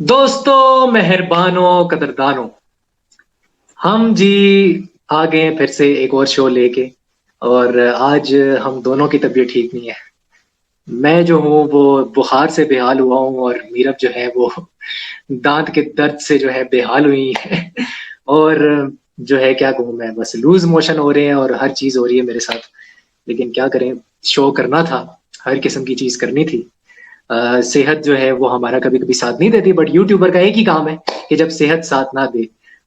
दोस्तों, मेहरबानों, कदरदानों, हम जी आ गए हैं फिर से एक और शो लेके। और आज हम दोनों की तबीयत ठीक नहीं है। मैं जो हूँ वो बुखार से बेहाल हुआ हूँ और मीरब जो है वो दांत के दर्द से जो है बेहाल हुई है। और जो है क्या कहूँ, मैं बस लूज मोशन हो रहे हैं और हर चीज हो रही है मेरे साथ। लेकिन क्या करें, शो करना था, हर किस्म की चीज करनी थी। सेहत जो है वो हमारा कभी कभी साथ नहीं देती, बट यूट्यूबर का एक ही काम है कि जब सेहत साथ ना दे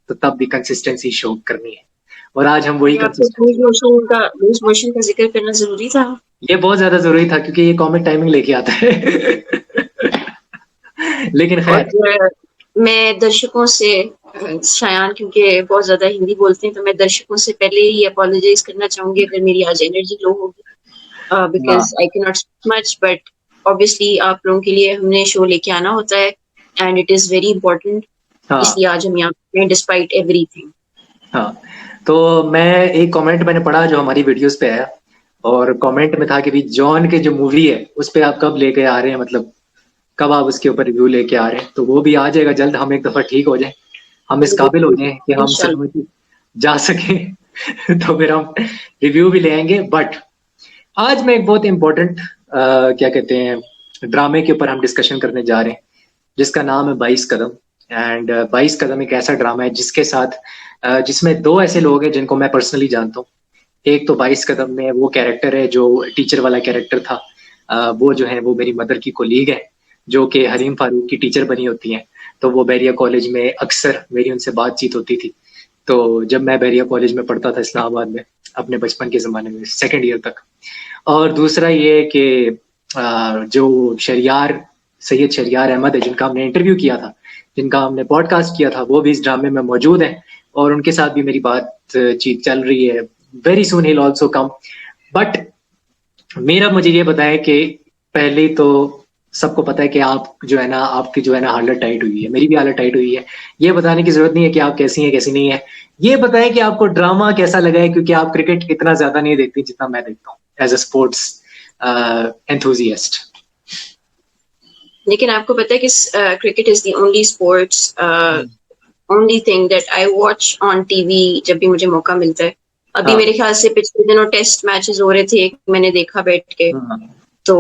तो तब भी कंसिस्टेंसी शो करनी है। और आज हम वही क्या आपको कंसिस्टेंसी। लूज मोशन का जिक्र करना जरूरी था? ये बहुत ज्यादा जरूरी था क्योंकि ये कॉमेडी टाइमिंग लेके आता है। लेकिन और खैर। मैं दर्शकों से शायान क्योंकि बहुत ज्यादा हिंदी बोलते हैं तो मैं दर्शकों से पहले ही अपोलोजाइज करना चाहूंगी अगर मेरी आज एनर्जी लो होगी, हाँ, because I can not much, but obviously आप लोगों के लिए हमने शो लेके आना होता है and it is very important. हाँ, इसलिए आज हम यहाँ पे हैं डिस्पाइट एवरीथिंग। हाँ। तो मैं एक कमेंट मैंने पढ़ा जो हमारी वीडियोस पे आया। और कमेंट में था कि भी जॉन के जो मूवी है उस पे आप कब लेके आ रहे हैं, मतलब कब आप उसके ऊपर रिव्यू लेके आ रहे हैं। तो वो भी आ जाएगा जल्द, हम एक दफा ठीक हो जाए, हम इस काबिल हो जाएं कि हम इंशाल्लाह। सिनेमा की जा सकें। तो फिर हम रिव्यू भी ले आएंगे। बट आज मैं एक बहुत इंपॉर्टेंट क्या कहते हैं ड्रामे के ऊपर हम डिस्कशन करने जा रहे हैं, जिसका नाम है 22 कदम। एंड 22 कदम एक ऐसा ड्रामा है जिसके साथ जिसमें दो ऐसे लोग हैं जिनको मैं पर्सनली जानता हूँ। एक तो 22 कदम में वो कैरेक्टर है जो टीचर वाला कैरेक्टर था। वो जो है वो मेरी मदर की कोलीग है, जो कि हरीम फारूक की टीचर बनी होती हैं। तो वो बैरिया कॉलेज में अक्सर मेरी उनसे बातचीत होती थी। तो जब मैं बैरिया कॉलेज में पढ़ता था इस्लामाबाद में, अपने बचपन के ज़माने में सेकेंड ईयर तक। और दूसरा ये कि जो शरियार सैयद शरियार अहमद है, जिनका हमने इंटरव्यू किया था, जिनका हमने पॉडकास्ट किया था, वो भी इस ड्रामे में मौजूद हैं। और उनके साथ भी मेरी बातचीत चल रही है। Very soon he also come. But मेरा मुझे ये बताएं कि पहले तो सबको पता है कि आप जो है ना, आपकी जो है ना हालत टाइट हुई है, मेरी भी हालत टाइट हुई है। ये बताने की जरूरत नहीं है कि आप कैसी हैं कैसी नहीं है। ये बताएं कि आपको ड्रामा कैसा लगा है, क्योंकि आप क्रिकेट इतना ज्यादा नहीं देखती जितना मैं देखता हूँ एज अ स्पोर्ट्स एंथुजियस्ट। लेकिन आपको पता है कि cricket is the only sports, only thing that I watch on TV जब भी मुझे मौका मिलता है। अभी हाँ, मेरे ख्याल से पिछले दिनों टेस्ट मैचेस हो रहे थे, मैंने देखा बैठ के। हाँ, तो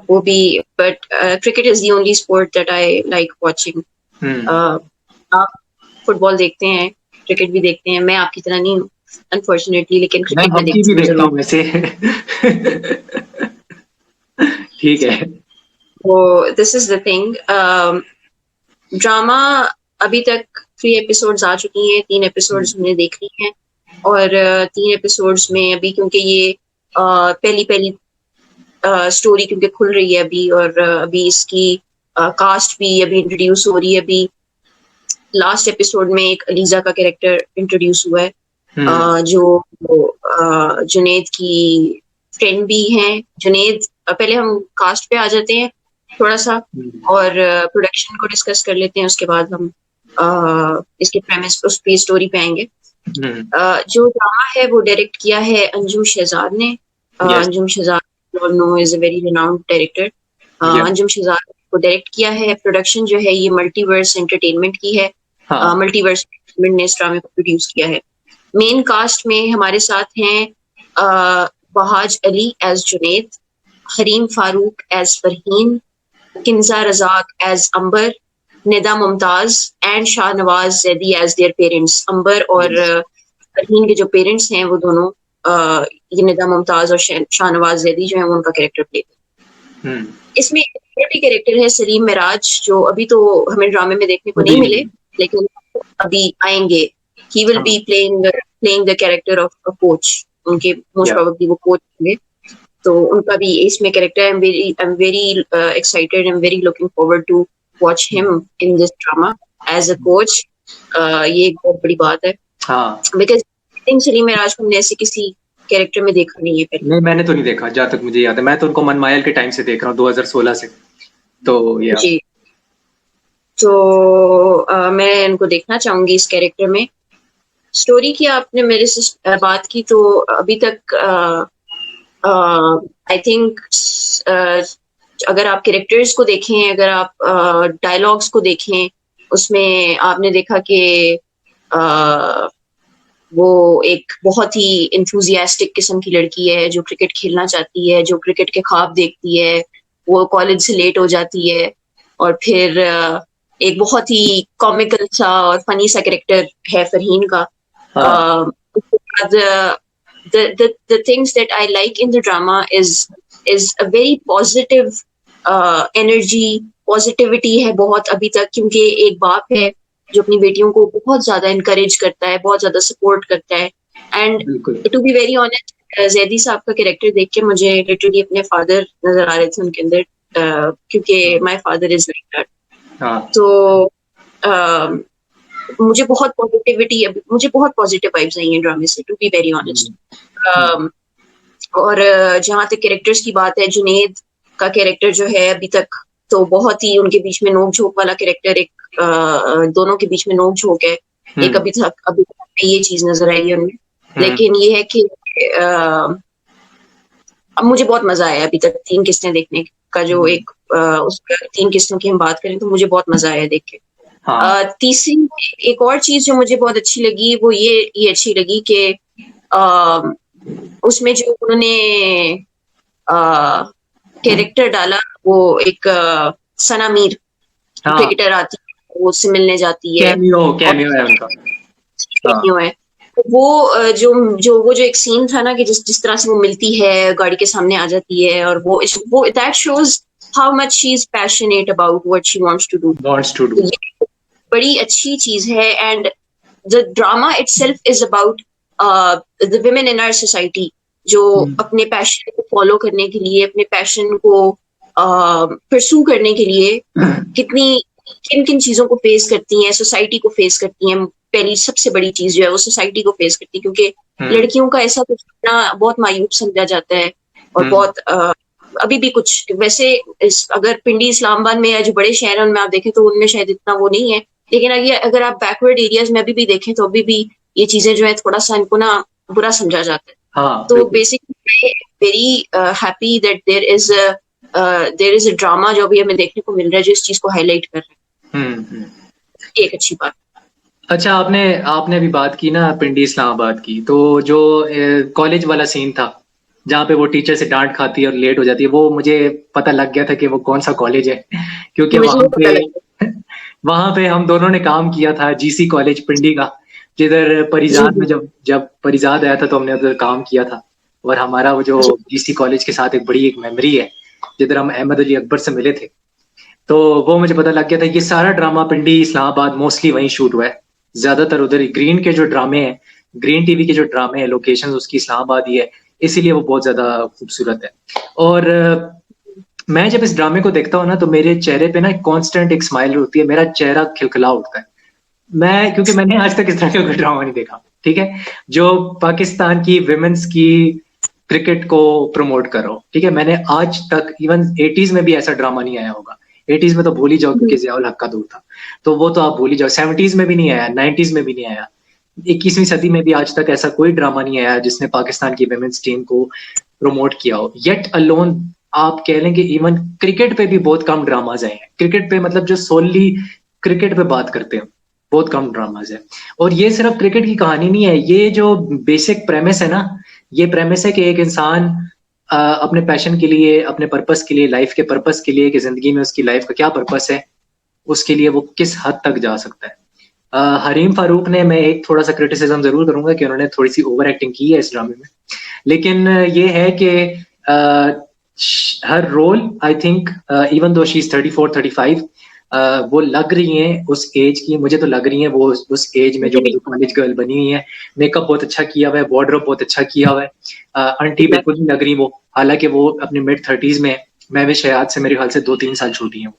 वो भी, but cricket is the only sport that I like watching. Hmm. आप फुटबॉल देखते हैं, क्रिकेट भी देखते हैं, मैं आपकी तरह नहीं हूँ अनफॉर्चुनेटली, लेकिन मैं क्रिकेट मैं हॉकी भी देखती हूँ देखता जरूर। हूँ वैसे। ठीक है। तो this is the thing. Drama अभी तक 3 एपिसोड्स आ चुकी हैं, 3 एपिसोड्स हमने देख ली हैं। और 3 एपिसोड्स में अभी क्योंकि ये पहली पहली स्टोरी क्योंकि खुल रही है अभी, और अभी इसकी कास्ट भी अभी इंट्रोड्यूस हो रही है अभी। लास्ट एपिसोड में एक अलीजा का कैरेक्टर इंट्रोड्यूस हुआ है, हम्म। जो जुनेद की फ्रेंड भी हैं। जुनेद, पहले हम कास्ट पे आ जाते हैं थोड़ा सा, हम्म। और प्रोडक्शन को डिस्कस कर लेते हैं, उसके बाद हम इसके प्रेमिस उस पे स्टोरी पे आएंगे। हम्म। जो ड्रामा है वो डायरेक्ट किया है अंजुम शहजाद ने। Yes. Anjum Shahzad all know is a very renowned director. Yes. Anjum Shahzad को डायरेक्ट किया है। प्रोडक्शन जो है ये मल्टीवर्स एंटरटेनमेंट की है। हाँ। मल्टीवर्स ने इस ड्रामे को प्रोड्यूस किया है। मेन कास्ट में हमारे साथ हैं Wahaj Ali as Junaid, Hareem Farooq as Farheen, Kinza Razzaq as Amber, Nida Mumtaz and Shahnawaz Zaidi as their parents. Amber और यस। फरहीन के जो पेरेंट्स हैं वो दोनों, ये निदा मुमताज और शाहनवाज जैदी जो है वो उनका कैरेक्टर प्ले। हम्म। इसमें एक भी कैरेक्टर है सलीम मिराज, जो अभी तो हमें ड्रामे में देखने को वो भी नहीं मिले, लेकिन अभी आएंगे। ही विल हाँ। Be playing the character of a coach. उनके मोस्ट या प्रोबेबली वो कोच होंगे। तो उनका भी इसमें character, I am very excited, I am very looking forward to watch him in this drama as a coach. ये एक बहुत बड़ी बात है, हाँ। बिकॉज सलीम मिराज को हमने ऐसे किसी कैरेक्टर में देखा नहीं है पहले। नहीं, मैंने तो नहीं देखा जहां तक मुझे याद है। मैं तो उनको मनमायल के टाइम से देख रहा हूँ, 2016 से। तो या जी। तो मैं इनको देखना चाहूंगी इस कैरेक्टर में। स्टोरी की आपने मेरे से बात की, तो अभी तक आई थिंक अगर आप कैरेक्टर्स को देखें, अगर आप डायलॉग्स को देखें, उसमें आपने देखा कि वो एक बहुत ही इंथुजियास्टिक किस्म की लड़की है जो क्रिकेट खेलना चाहती है, जो क्रिकेट के ख्वाब देखती है, वो कॉलेज से लेट हो जाती है और फिर एक बहुत ही कॉमिकल सा और फनी सा कैरेक्टर है फरहीन का। हाँ उसके बाद the things that I like in the drama is a very positive energy, positivity है बहुत अभी तक, क्योंकि एक बाप है जो अपनी बेटियों को बहुत ज्यादा इनकरेज करता है, बहुत ज्यादा सपोर्ट करता है। एंड बिल्कुल। To be very honest, Zaidi साहब का कैरेक्टर देख के मुझे लिटरली अपने फादर नजर आ रहे थे उनके अंदर, क्योंकि my father is like that. हाँ तो मुझे बहुत पॉजिटिविटी, मुझे बहुत पॉजिटिव वाइब्स आई हैं ड्रामे से, टू बी वेरी ऑनेस्ट। और जहाँ तक कैरेक्टर्स की बात है, जुनेद का कैरेक्टर जो है अभी तक तो बहुत ही उनके बीच में नोक झोंक वाला कैरेक्टर, एक दोनों के बीच में नोक झोंक है, एक अभी तक ये चीज नजर आई है उनमें। लेकिन ये है कि अब मुझे बहुत मजा आया अभी तक 3 किस्तें देखने का, जो एक उस 3 किस्तों की हम बात करें तो मुझे बहुत मजा आया देख के। हाँ तीसरी एक और चीज जो मुझे बहुत अच्छी लगी वो ये अच्छी लगी कि उसमें जो उन्होंने कैरेक्टर डाला, वो एक सना मीर हाँ क्रिकेटर आती है, वो उससे मिलने जाती है कैमियो है उनका। हाँ और है। तो वो जो एक सीन था ना कि जिस तरह से वो मिलती है, गाड़ी के सामने आ जाती है, और वो that shows how much she is passionate about what she wants to do. Wants to to do. ये बड़ी अच्छी चीज है। And the drama itself is about the women in our society जो अपने पैशन को फॉलो करने के लिए, अपने पैशन को परसू करने के लिए किन किन चीजों को फेस करती हैं, सोसाइटी को फेस करती हैं। पहली सबसे बड़ी चीज जो है वो सोसाइटी को फेस करती है, क्योंकि लड़कियों का ऐसा कुछ करना बहुत मायूब समझा जाता है और बहुत अभी भी कुछ वैसे अगर पिंडी इस्लामाबाद में या जो बड़े शहरों में आप देखें तो उनमें शायद इतना वो नहीं है, लेकिन अगर आप बैकवर्ड एरियाज में अभी भी देखें तो अभी भी ये चीजें जो है थोड़ा सा इनको ना बुरा समझा जाता है। हाँ तो basically very happy that there is a drama जो अभी हमें देखने को मिल रहा है जो इस चीज को हाईलाइट कर रहा है। ये एक अच्छी बात। अच्छा, आपने अभी बात की ना पिंडी इस्लामाबाद की, तो जो कॉलेज वाला सीन था जहाँ पे वो टीचर से डांट खाती है और लेट हो जाती है, वो मुझे पता लग गया था कि वो कौन सा कॉलेज है, क्योंकि मुझे वहां पता लगा। पे वहां पे हम दोनों ने काम किया था, जीसी कॉलेज पिंडी का, जिधर जी परिजाद में जब परिजाद आया था तो हमने उधर काम किया था। और हमारा वो जो जी जीसी कॉलेज के साथ एक बड़ी एक मेमोरी है, जिधर हम अहमद अली अकबर से मिले थे, तो वो मुझे पता लग गया था। ये सारा ड्रामा पिंडी इस्लामाबाद मोस्टली वहीं शूट हुआ है, ज्यादातर उधर ही। ग्रीन के जो ड्रामे हैं, ग्रीन टीवी के जो ड्रामे हैं, लोकेशन उसकी इस्लामाबाद ही है, इसीलिए वो बहुत ज्यादा खूबसूरत है। और मैं जब इस ड्रामे को देखता हूँ ना, तो मेरे चेहरे पे ना कांस्टेंट एक स्माइल होती है, मेरा चेहरा खिलखिला उठता है। क्योंकि मैंने आज तक इस तरह का कोई ड्रामा नहीं देखा, ठीक है, जो पाकिस्तान की विमेंस की क्रिकेट को प्रमोट कर रहा हो, ठीक है। मैंने आज तक इवन 80s में भी ऐसा ड्रामा नहीं आया होगा। 80s में तो भूल ही जाओ, क्योंकि जियाउल हक का दौर था, तो वो तो आप भूल ही जाओ। 70s में भी नहीं आया, 90s में भी नहीं आया, 21वीं सदी में भी आज तक ऐसा कोई ड्रामा नहीं आया जिसने पाकिस्तान की विमेंस टीम को प्रमोट किया हो। येट अलोन आप कह लें कि इवन क्रिकेट पे भी बहुत कम ड्रामाज आए हैं। क्रिकेट पे मतलब जो सोनली क्रिकेट पे बात करते हैं, बहुत कम ड्रामाज है। और ये सिर्फ क्रिकेट की कहानी नहीं है, ये जो बेसिक प्रेमिस है ना, ये प्रेमिस है कि एक इंसान अपने पैशन के लिए, अपने पर्पस के लिए, लाइफ के पर्पस के लिए, कि जिंदगी में उसकी लाइफ का क्या पर्पस है, उसके लिए वो किस हद तक जा सकता है। हरीम फारूक ने, मैं एक थोड़ा सा क्रिटिसिज्म जरूर करूंगा कि उन्होंने थोड़ी सी ओवर एक्टिंग की है इस ड्रामे में, लेकिन ये है कि हर role I think even though she is 34-35, वो लग रही हैं उस एज की, मुझे तो लग रही हैं वो उस एज में जो कॉलेज गर्ल बनी हुई है। मेकअप बहुत अच्छा किया हुआ है, वार्डरोब बहुत अच्छा किया हुआ है। आंटी बिल्कुल नहीं लग रही वो, हालांकि वो अपने मिड 30s में, मैं भी शयाद से मेरे ख्याल से 2-3 साल छोटी हूँ।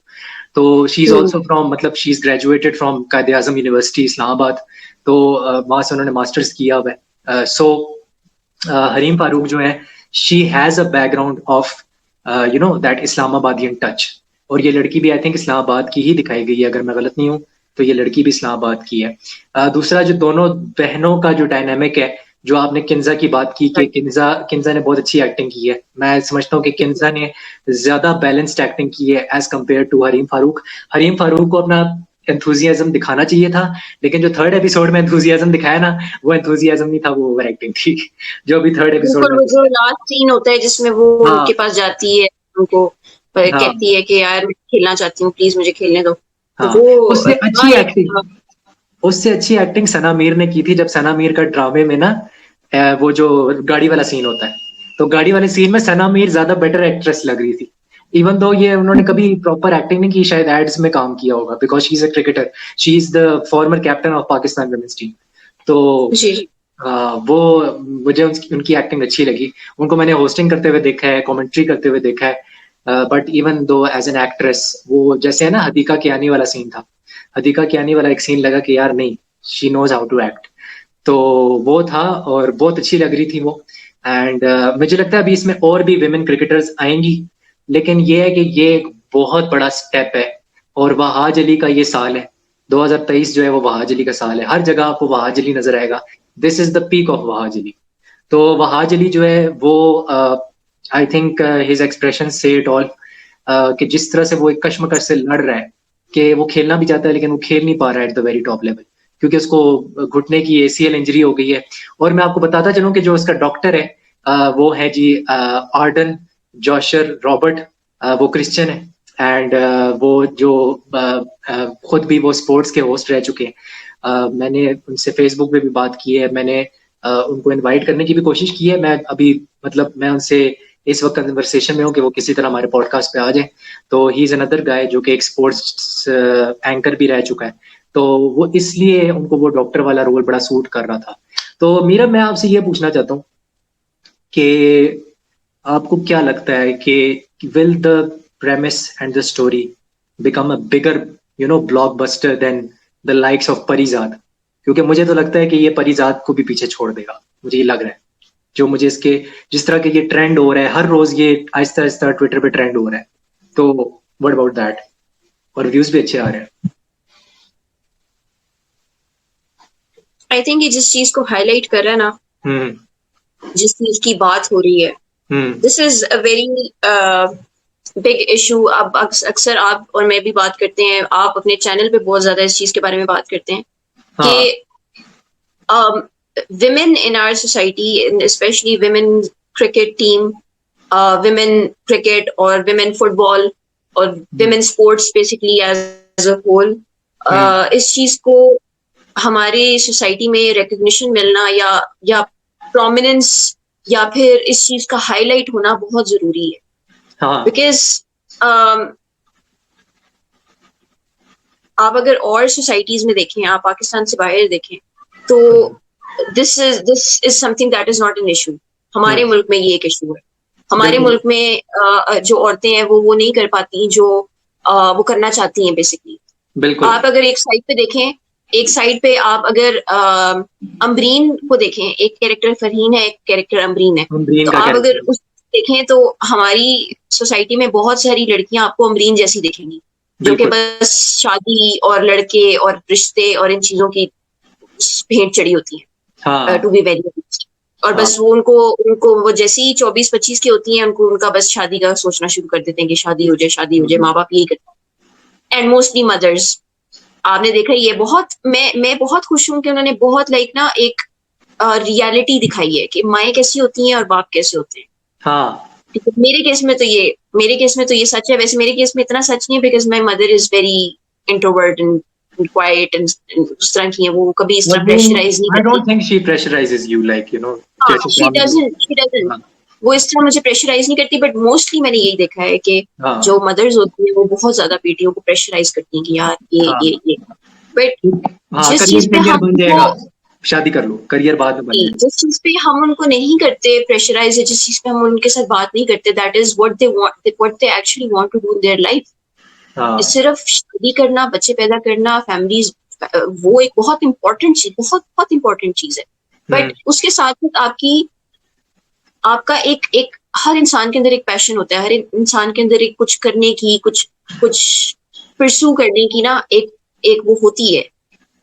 तो शी इज ऑल्सो फ्रॉम, मतलब शी इज ग्रेजुएटेड फ्रॉम कायदे आजम यूनिवर्सिटी इस्लामाबाद, तो वहां से उन्होंने मास्टर्स किया हुआ है। सो हरीम फारूक जो है, she has a background of you know that Islamabadian touch. और ये लड़की भी आई थिंक इस्लामाबाद की ही दिखाई गई है, अगर मैं गलत नहीं हूँ तो ये लड़की भी इस्लामाबाद की है। दूसरा जो दोनों बहनों का जो डायनामिक है, जो आपने किन्जा की बात की कि किन्जा ने बहुत अच्छी एक्टिंग की है। मैं समझता हूँ कि किन्जा ने ज़्यादा बैलेंस्ड एक्टिंग की है as compare to Hareem Farooq. Hareem Farooq को अपना एंथुसियाज़्म दिखाना चाहिए था, लेकिन जो थर्ड एपिसोड में एंथुसियाज़्म दिखाया ना, वो एंथुसियाज़्म नहीं था, वो ओवर एक्टिंग थी। जो अभी थर्ड एपिसोड बिल्कुल, में वो जो लास्ट सीन होता है जिसमें वो हाँ, उनके पास जाती है, उनको हाँ, कहती है कि यार मैं खेलना चाहती हूँ, प्लीज मुझे खेलने दो। तो हाँ। वो उससे था अच्छी एक एक्टिंग उससे अच्छी एक्टिंग सना मीर ने की थी जब सना मीर का ड्रामे में ना वो जो गाड़ी वाला सीन होता है, तो गाड़ी वाले सीन में सना मीर ज्यादा बेटर एक्ट्रेस लग रही थी। इवन दो ये उन्होंने कभी प्रॉपर एक्टिंग नहीं की, शायद एड्स में काम किया होगा, because she is a cricketer, she is the former captain of Pakistan women's team. तो जी, जी। वो मुझे उनकी एक्टिंग अच्छी लगी। उनको मैंने होस्टिंग करते हुए देखा है, कमेंट्री करते हुए देखा है, but even though as an actress, वो जैसे है ना हदीका कियानी वाला सीन था, हदीका कियानी वाला एक सीन लगा कि यार नहीं, she knows how to act. तो वो था और बहुत अच्छी लग रही थी वो। एंड मुझे लगता है अभी इसमें और भी विमेन क्रिकेटर्स आएंगी, लेकिन ये है कि ये एक बहुत बड़ा स्टेप है और वहाज अली का ये साल है। 2023 जो है वो वहाज अली का साल है, हर जगह आपको वहाज अली नजर आएगा। This is the peak of Wahaj Ali. तो वहाज अली जो है वो आई थिंक हिज एक्सप्रेशन से इट ऑल, कि जिस तरह से वो एक कश्मकश से लड़ रहा है कि वो खेलना भी चाहता है लेकिन वो खेल नहीं पा रहा है at the very top level, क्योंकि उसको घुटने की एसीएल इंजरी हो गई है। और मैं आपको बताता चलूं कि जो उसका डॉक्टर है वो है जी आर्डन जोशर रॉबर्ट, वो क्रिश्चियन है। एंड वो जो खुद भी वो स्पोर्ट्स के होस्ट रह चुके हैं। मैंने उनसे फेसबुक पे भी बात की है, मैंने उनको इनवाइट करने की भी कोशिश की है। मैं अभी मतलब मैं उनसे इस वक्त कन्वर्सेशन में हूँ कि वो किसी तरह हमारे पॉडकास्ट पे आ जाए। तो ही इज अनदर गाय जो कि एक स्पोर्ट्स एंकर भी रह चुका है, तो वो इसलिए उनको वो डॉक्टर वाला रोल बड़ा सूट कर रहा था। तो मीरा, मैं आपसे ये पूछना चाहता हूँ कि आपको क्या लगता है कि will the premise and the story become a bigger blockbuster than the likes of परिजात? क्योंकि मुझे तो लगता है कि ये परिजात को भी पीछे छोड़ देगा, मुझे ये लग रहा है। जो मुझे इसके जिस तरह के ये ट्रेंड हो रहा है, हर रोज ये आहिस्ता आहिस्ता ट्विटर पे ट्रेंड हो रहा है, तो व्हाट अबाउट दैट? और व्यूज भी अच्छे आ रहे हैं। आई थिंक ये जिस चीज को हाईलाइट कर रहा है ना, हम्म, जिस चीज की बात हो रही है, hmm, this is a very big issue. अब अक्सर आप और मैं भी बात करते हैं, आप अपने चैनल पे बहुत ज्यादा इस चीज के बारे में बात करते हैं हाँ, कि women in our society, and especially women cricket team, women cricket or women football or hmm, women sports basically as a whole, हम्म, इस चीज को हमारे सोसाइटी में रिकग्निशन मिलना या प्रोमिनेंस या फिर इस चीज का हाईलाइट होना बहुत जरूरी है। हाँ, बिकॉज आप अगर और सोसाइटीज में देखें, आप पाकिस्तान से बाहर देखें, तो hmm, this is something that is not an issue. हमारे हम्म, मुल्क में ये एक इशू है। हमारे बिल्कुल, मुल्क में जो औरतें हैं वो नहीं कर पाती जो वो करना चाहती हैं बेसिकली। बिल्कुल, आप अगर एक साइड पे देखें, एक साइड पे आप अगर अमरीन को देखें, एक कैरेक्टर फरहीन है, एक कैरेक्टर अमरीन है, अमरीन तो का आप अगर कैरेक्टर, उस देखें तो हमारी सोसाइटी में बहुत सारी लड़कियां आपको अमरीन जैसी दिखेंगी, जो कि बिल्कुल, बस शादी और लड़के और रिश्ते और इन चीजों की भेंट चढ़ी होती है, हाँ, टू बी वेरी ऑनेस्ट। और हाँ, बस वो उनको उनको वो जैसे ही 24-25 की होती हैं, उनको उनका बस शादी का सोचना शुरू कर देते हैं कि शादी हो जाए, शादी हो जाए। माँ बाप यही करते हैं, एंड मोस्टली मदर्स। आपने देखा ही है। बहुत मैं बहुत खुश हूं कि उन्होंने बहुत लाइक ना एक रियलिटी दिखाई है कि माएँ कैसी होती हैं और बाप कैसे होते हैं। हाँ, ठीक है, मेरे केस में तो ये सच है। वैसे मेरे केस में इतना सच नहीं है, because my mother is very introvert and quiet and उस तरह की है। वो कभी इस तरह I mean, प्रेशराइज नहीं I करती। don't think she pressurizes you like, हाँ, जैसे शी फैमिली में। डजंट शी डजंट हाँ, वो इस तरह मुझे प्रेशराइज नहीं करती। बट मोस्टली मैंने यही देखा है कि हाँ, जो मदर्स होती हैं वो बहुत ज्यादा बेटियों को प्रेशराइज करती हैं कि यार हाँ, ये। बट हाँ, जिस करियर चीज पे करियर हम बन उनको जाएगा, शादी कर लो, करियर बाद में बन जाएगा। जिस चीज पे हम उनको नहीं करते प्रेशराइज, या जिस चीज पे हम उनके साथ बात नहीं करते, that is what they actually want to do in their life. हाँ, सिर्फ शादी करना, बच्चे पैदा करना, फैमिलीज, वो एक बहुत इंपॉर्टेंट चीज, बहुत बहुत इंपॉर्टेंट चीज है। हम्म, बट उसके साथ साथ आपका एक एक हर इंसान के अंदर एक पैशन होता है, हर इंसान के अंदर एक कुछ करने की, कुछ कुछ परस्यू करने की ना एक एक वो होती है।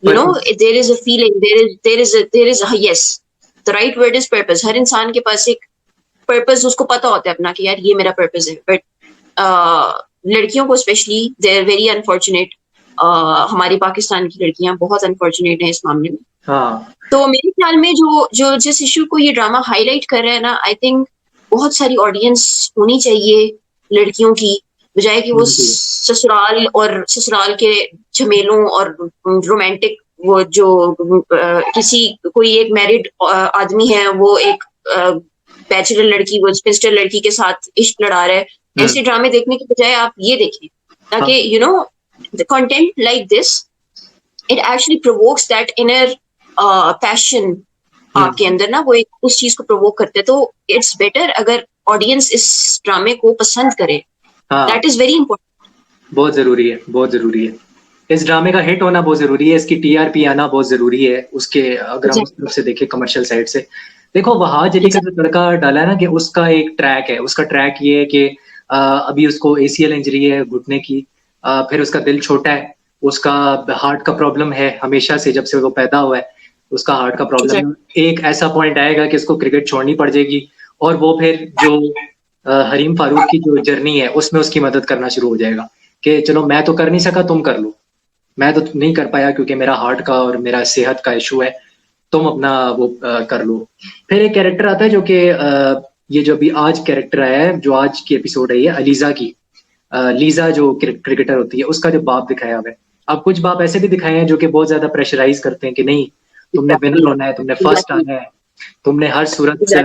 You know, purpose, there is a feeling, there is yes, the right word is purpose. हर इंसान के पास एक पर्पस उसको पता होता है अपना कि यार ये मेरा पर्पस है, बट लड़कियों को specially they are very unfortunate. हमारी पाकिस्तान की लड़कियां बहुत अनफॉर्चुनेट हैं इस मामले में। हाँ तो मेरे ख्याल में जो जो जिस इशू को ये ड्रामा हाईलाइट कर रहा है ना, आई थिंक बहुत सारी ऑडियंस होनी चाहिए लड़कियों की, बजाय कि वो जी ससुराल और ससुराल के झमेलों और रोमांटिक वो जो किसी कोई एक मैरिड आदमी है वो एक बैचलर लड़की वो स्पिंस्टर लड़की के साथ इश्क लड़ा रहा है, ऐसे ड्रामे देखने के बजाय आप ये देखें, ताकि हाँ you know the content like this it actually provokes that inner passion आपके अंदर ना, वो एक उस चीज को प्रोवोक करते हैं। तो इट्स बेटर अगर ऑडियंस इस ड्रामे को पसंद करे, हाँ दैट इज वेरी इंपॉर्टेंट। बहुत जरूरी है, बहुत जरूरी है। इस ड्रामे का हिट होना बहुत जरूरी है, इसकी टीआरपी आना बहुत जरूरी है उसके, अगर हम उस तरफ से देखें कमर्शियल साइड से। देखो वहाज अली का जो लड़का डाला है ना कि उसका एक ट्रैक है, उसका ट्रैक ये है कि अभी उसको एसीएल इंजरी है घुटने की, फिर उसका दिल छोटा है, उसका हार्ट का प्रॉब्लम है हमेशा से, जब से वो पैदा हुआ है उसका हार्ट का प्रॉब्लम है। एक ऐसा पॉइंट आएगा कि उसको क्रिकेट छोड़नी पड़ जाएगी और वो फिर जो हरीम फारूक की जो जर्नी है उसमें उसकी मदद करना शुरू हो जाएगा कि चलो मैं तो कर नहीं सका, तुम कर लो, मैं तो नहीं कर पाया क्योंकि मेरा हार्ट का और मेरा सेहत का इशू है, तुम अपना वो कर लो। फिर एक कैरेक्टर आता है जो कि ये जो अभी आज कैरेक्टर आया है, जो आज की एपिसोड है ये अलीजा की, लीजा जो क्रिकेटर होती है उसका जो बाप दिखाया हुआ है। अब कुछ बाप ऐसे भी दिखाए हैं जो कि बहुत ज्यादा प्रेशराइज करते हैं कि नहीं तुमने विनर होना है, तुमने फर्स्ट आना है, तुमने हर सूरत से।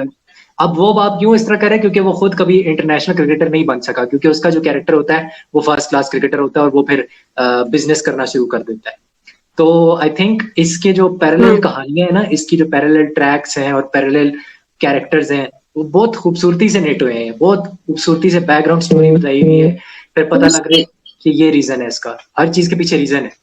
अब वो बाप क्यों इस तरह करे, क्योंकि वो खुद कभी इंटरनेशनल क्रिकेटर नहीं बन सका, क्योंकि उसका जो कैरेक्टर होता है वो फर्स्ट क्लास क्रिकेटर होता है और वो फिर बिजनेस करना शुरू कर देता है। तो आई थिंक इसके जो पैरेलल कहानियां हैं ना, इसकी जो पैरेलल ट्रैक्स हैं और पैरेलल कैरेक्टर्स हैं वो बहुत खूबसूरती से नेट हुए हैं, बहुत खूबसूरती से बैकग्राउंड स्टोरी बताई हुई है, फिर पता लग रहा है कि ये रीजन है, इसका हर चीज के पीछे रीजन है।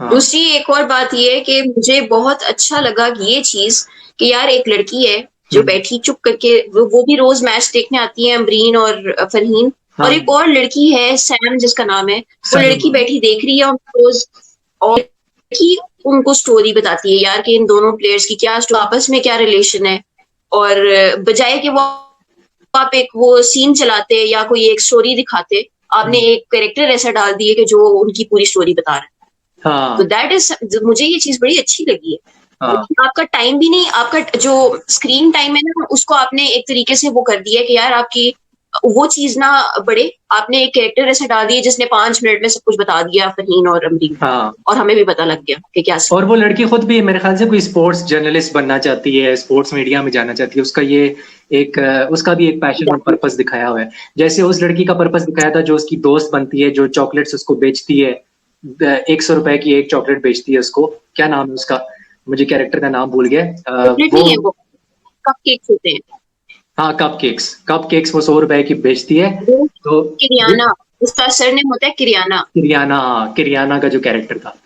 हाँ दूसरी एक और बात ये है कि मुझे बहुत अच्छा लगा कि ये चीज कि यार एक लड़की है जो बैठी चुप करके, वो भी रोज मैच देखने आती है, अमरीन और फरहीन, हाँ और एक और लड़की है सैम जिसका नाम है, वो सही लड़की बात। बैठी देख रही है और रोज और लड़की उनको स्टोरी बताती है यार कि इन दोनों प्लेयर्स की क्या आपस में क्या रिलेशन है, और बजाय कि वो आप एक वो सीन चलाते या कोई एक स्टोरी दिखाते, आपने एक कैरेक्टर ऐसा डाल दिए कि जो उनकी पूरी स्टोरी बता रहा है। तो हाँ दैट इज, मुझे ये चीज बड़ी अच्छी लगी है। हाँ आपका टाइम भी नहीं, आपका जो स्क्रीन टाइम है ना उसको आपने एक तरीके से वो कर दिया कि यार आपकी वो चीज ना बढ़े, आपने एक कैरेक्टर ऐसे डाल दिया जिसने 5 मिनट में सब कुछ बता दिया फरहीन और अमरीन, हाँ। और हमें भी पता लग गया कि क्या और वो लड़की खुद भी मेरे ख्याल से कोई स्पोर्ट्स जर्नलिस्ट बनना चाहती है, स्पोर्ट्स मीडिया में जाना चाहती है, उसका ये एक उसका भी एक पैशन और पर्पस दिखाया हुआ है। जैसे उस लड़की का पर्पस दिखाया था जो उसकी दोस्त बनती है, जो चॉकलेट्स उसको बेचती है, 100 रुपए की एक चॉकलेट बेचती है उसको, क्या नाम है उसका, मुझे कैरेक्टर का नाम भूल गया। नहीं है, वो कप केक्स होते हैं, हाँ कप केक्स वो 100 रुपए की बेचती है। वो तो किरियाना, उसका सरनेम होता है किरियाना। किरियाना का जो कैरेक्टर था,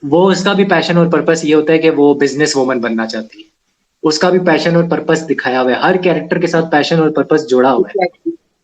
वो उसका भी पैशन और पर्पस ये होता है कि वो बिजनेस वुमन बनना चाहती है, उसका भी पैशन और पर्पस दिखाया हुआ है, हर कैरेक्टर के साथ पैशन और पर्पस जोड़ा हुआ है।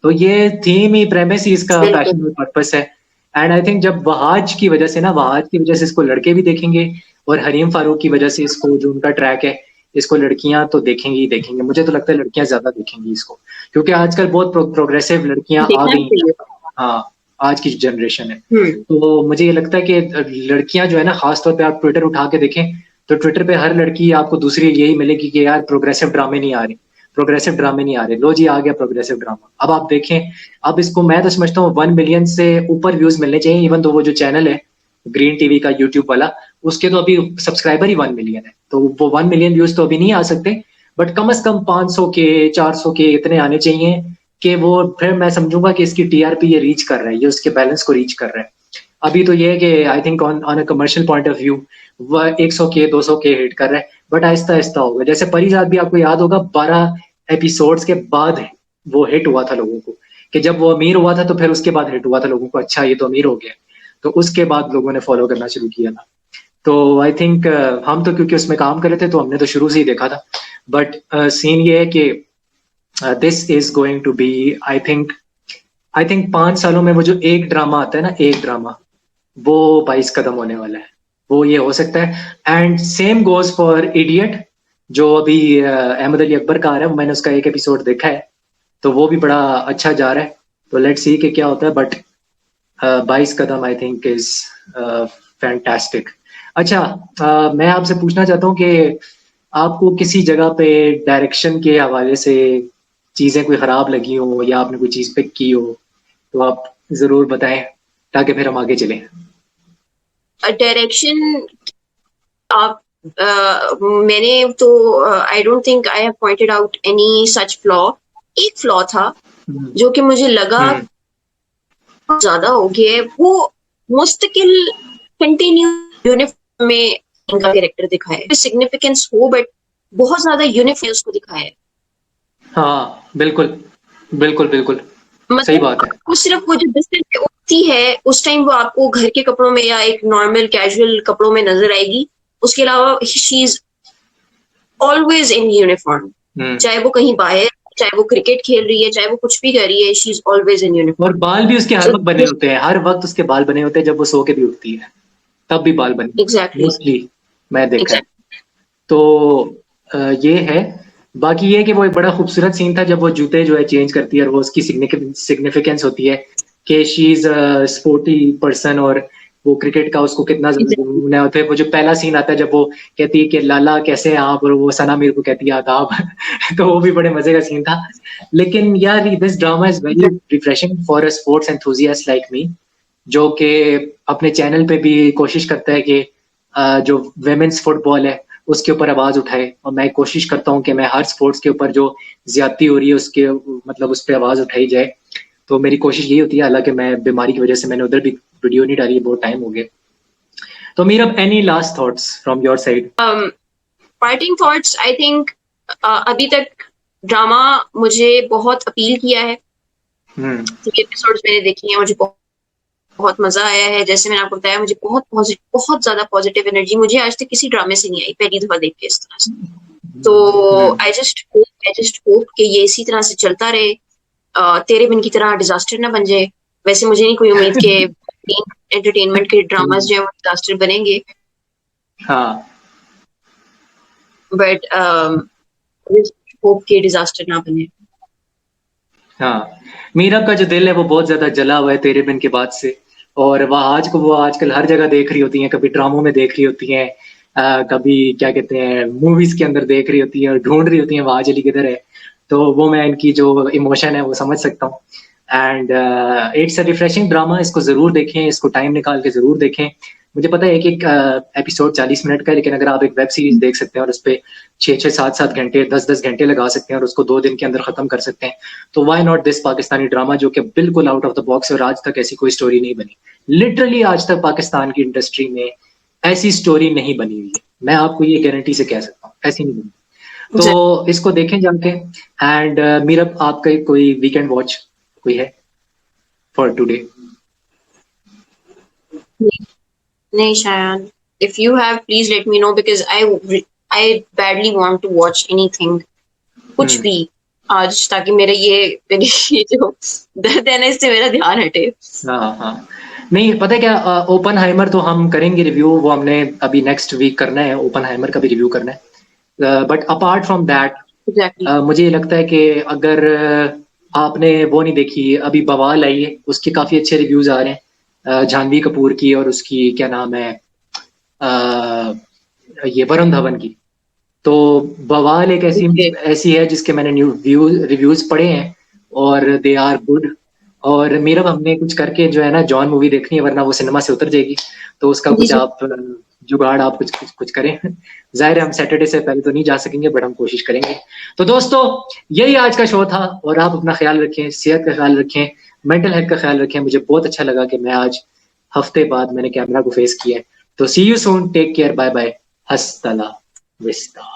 तो ये थीम ही, प्रेमिस ही इसका पैशन और पर्पस है। एंड आई थिंक जब वहाज की वजह से ना, वहाज की वजह से इसको लड़के भी देखेंगे और हरीम फारूक की वजह से इसको जो उनका ट्रैक है इसको लड़कियां तो देखेंगे ही देखेंगे। मुझे तो लगता है लड़कियां ज्यादा देखेंगी इसको, क्योंकि आजकल बहुत प्रोग्रेसिव लड़कियां आ देखना गई हैं। चाहिए। हाँ आज की जनरेशन है, तो मुझे ये लगता है कि लड़कियां जो है ना, खासतौर पे आप ट्विटर उठा के देखें तो ट्विटर पे हर लड़की आपको दूसरी यही मिलेगी कि यार प्रोग्रेसिव ड्रामे नहीं आ रहे, प्रोग्रेसिव ड्रामे नहीं आ रहे, लो जी आ गया प्रोग्रेसिव ड्रामा। अब आप देखें, अब इसको मैं तो समझता हूँ 1 मिलियन से ऊपर व्यूज मिलने चाहिए, इवन तो वो जो चैनल है ग्रीन टीवी का यूट्यूब वाला, उसके तो अभी सब्सक्राइबर ही 1 मिलियन है, तो वो 1 मिलियन व्यूज तो अभी नहीं आ सकते, बट कम से कम 500 के 400 के इतने आने चाहिए कि वो फिर मैं समझूंगा कि इसकी टीआरपी ये रीच कर रहा है, ये उसके बैलेंस को रीच कर रहा है। अभी तो ये है कि I think on a commercial point of view वह 100 के 200 के हिट कर रहा है, बट आहिस्ता आहिस्ता होगा। जैसे परिजात भी आपको याद होगा 12 एपिसोड्स के बाद वो हिट हुआ था लोगों को, कि जब वो अमीर हुआ था तो फिर उसके बाद हिट हुआ था लोगों को, अच्छा ये तो अमीर हो गया, तो उसके बाद लोगों ने फॉलो करना शुरू किया था। तो आई थिंक हम तो क्योंकि उसमें काम कर रहे थे तो हमने तो शुरू से ही देखा था, बट सीन ये है कि this is going to be I think 5 सालों में वो जो एक ड्रामा आता है ना, एक ड्रामा वो 22 कदम होने वाला है, वो ये हो सकता है। And same goes for idiot, जो अभी अहमद अली अकबर का आ रहा है, मैंने उसका एक एपिसोड देखा है, तो वो भी बड़ा अच्छा जा रहा है। तो लेट्स सी कि क्या होता है, but 22 Kadam I think is fantastic. अच्छा, मैं आपसे पूछना चाहता हूँ कि आपको किसी जगह पे डायरेक्शन के हवाले से चीज़ें कोई ख़राब लगी हो या आपने कोई चीज़ पिक की हो, तो आप ज़रूर बताएं ताकि फिर हम आगे चलें। डायरेक्शन आप मैंने तो I don't think I have pointed out any such flaw. एक फ्लॉ था हम्म। जो कि मुझे लगा हम्म। ज्यादा हो गया है, वो मुस्तकिल कंटिन्यू यूनिफॉर्म में इनका कैरेक्टर दिखाया है, सिग्निफिकेंस हो बट बहुत ज्यादा यूनिफॉर्म उसको दिखाया है। हाँ बिल्कुल, बिल्कुल बिल्कुल, सही मतलब बात है। आपको सिर्फ वो जो डिस्टेंस पे उठती है उस टाइम वो आपको घर के कपड़ों में या एक नॉर्मल कैजुअल कपड़ों में नजर आएगी, उसके अलावा she is always in uniform. Hmm. चाहे वो कहीं बाहर, चाहे वो क्रिकेट खेल रही है, चाहे वो कुछ भी कर रही है, शी इज ऑलवेज इन और यूनिफॉर्म। बाल भी उसके हर सो वक्त बने होते हैं, हर वक्त उसके बाल बने होते हैं, जब वो सो के भी उठती है तब भी बाल बने, एग्जैक्टली मोस्टली मैं देखा है। एग्जैक्टली तो ये है। बाकी ये है कि वो एक बड़ा खूबसूरत सीन था जब वो जूते जो है चेंज करती है और वो उसकी सिग्निफिकेंस होती है कि शी इज स्पोर्टी पर्सन, और वो क्रिकेट का उसको कितना ज्यादा एग्जैक्टली जुनून है। और फिर वो जो पहला सीन आता है जब वो कहती है कि लाला कैसे हैं आप, और वो सना मीर को कहती है आदाब तो वो भी बड़े मजे का सीन था। लेकिन यार this drama is very refreshing for a sports enthusiast like me, जो कि अपने चैनल पे भी कोशिश करता है कि जो वेमेन्स फुटबॉल है उसके ऊपर आवाज उठाए। और मैं कोशिश करता हूँ कि मैं हर स्पोर्ट्स के ऊपर जो ज्यादती हो रही है उसके मतलब उस पर आवाज उठाई जाए। तो मेरी कोशिश यही होती है, हालांकि मैं बीमारी की वजह से मैंने उधर भी वीडियो नहीं डाली, बहुत टाइम हो गया। तो Meera, any last thoughts from your side? Parting thoughts I think अभी तक ड्रामा मुझे बहुत अपील किया है। हम्म। एपिसोड्स मैंने देखे हैं, मुझे बहुत बहुत मजा आया है। जैसे मैंने आपको बताया, मुझे बहुत ज्यादा पॉजिटिव एनर्जी मुझे आज तक किसी ड्रामे से नहीं आई, पहली दफा देख के इस तरह से। तो हम्म। आई जस्ट होप कि ये इसी तरह से चलता रहे। तेरे बिन की तरह डिजास्टर ना बन जाए। वैसे मुझे नहीं कोई उम्मीद के एंटरटेनमेंट के ड्रामास जो है वो डिजास्टर बनेंगे, हाँ बट होप के डिजास्टर ना बने। हाँ, मीरा का जो दिल है वो बहुत ज्यादा जला हुआ है तेरे बिन के बाद से। और वह आज को वो आजकल हर जगह देख रही होती हैं, कभी ड्रामों में देख रही होती हैं, कभी क्या कहते हैं मूवीज के अंदर देख रही होती हैं और ढूंढ रही होती हैं वहां अली किधर है। तो वो मैं इनकी जो इमोशन है वो समझ सकता हूँ। And it's a refreshing drama, इसको जरूर देखें, इसको टाइम निकाल के जरूर देखें। मुझे पता है एक एक एपिसोड 40 मिनट का है, लेकिन अगर आप एक वेब सीरीज देख सकते हैं और उस पर 6-6, 7-7 घंटे, 10-10 घंटे लगा सकते हैं और उसको 2 दिन के अंदर खत्म कर सकते हैं, तो why not this Pakistani drama, जो कि बिल्कुल आउट ऑफ द बॉक्स है और आज तक ऐसी कोई स्टोरी नहीं बनी। लिटरली आज तक पाकिस्तान की इंडस्ट्री में ऐसी स्टोरी नहीं बनी हुई है, मैं आपको ये गारंटी से कह सकता हूँ, ऐसी नहीं बनी। तो इसको देखें जाके। एंड मीरा, आपका कोई वीकेंड वॉच कोई है फॉर टुडे? नहीं शायद, if you have please let me know because I badly want to watch anything, कुछ हम्म। भी आज, ताकि मेरे ये जो दर्द है ना इससे मेरा ध्यान हटे। हाँ हाँ, नहीं पता है क्या, ओपन हाइमर तो हम करेंगे रिव्यू, वो हमने अभी नेक्स्ट वीक करना है, ओपन हाइमर का भी रिव्यू करना है। But apart from that exactly मुझे ये लगता है कि अगर आपने वो नहीं देखी, अभी बवाल आई है, उसके काफी अच्छे रिव्यूज आ रहे हैं, जानवी कपूर की और उसकी क्या नाम है, अ, ये वरुण धवन की। तो बवाल एक ऐसी ओके ऐसी है जिसके मैंने रिव्यूज पढ़े हैं और दे आर गुड। और मेरा हमने कुछ करके जो है ना जॉन मूवी देखनी है, वरना वो सिनेमा से उतर जाएगी। तो उसका जी कुछ जी आप जुगाड़ आप कुछ करें जाहिर है हम सैटरडे से पहले तो नहीं जा सकेंगे, बट हम कोशिश करेंगे। तो दोस्तों, यही आज का शो था, और आप अपना ख्याल रखें, सेहत का ख्याल रखें, मेंटल हेल्थ का ख्याल रखें। मुझे बहुत अच्छा लगा कि मैं आज हफ्ते बाद मैंने कैमरा को फेस किया है। तो see you soon, take care, bye bye, hasta la vista.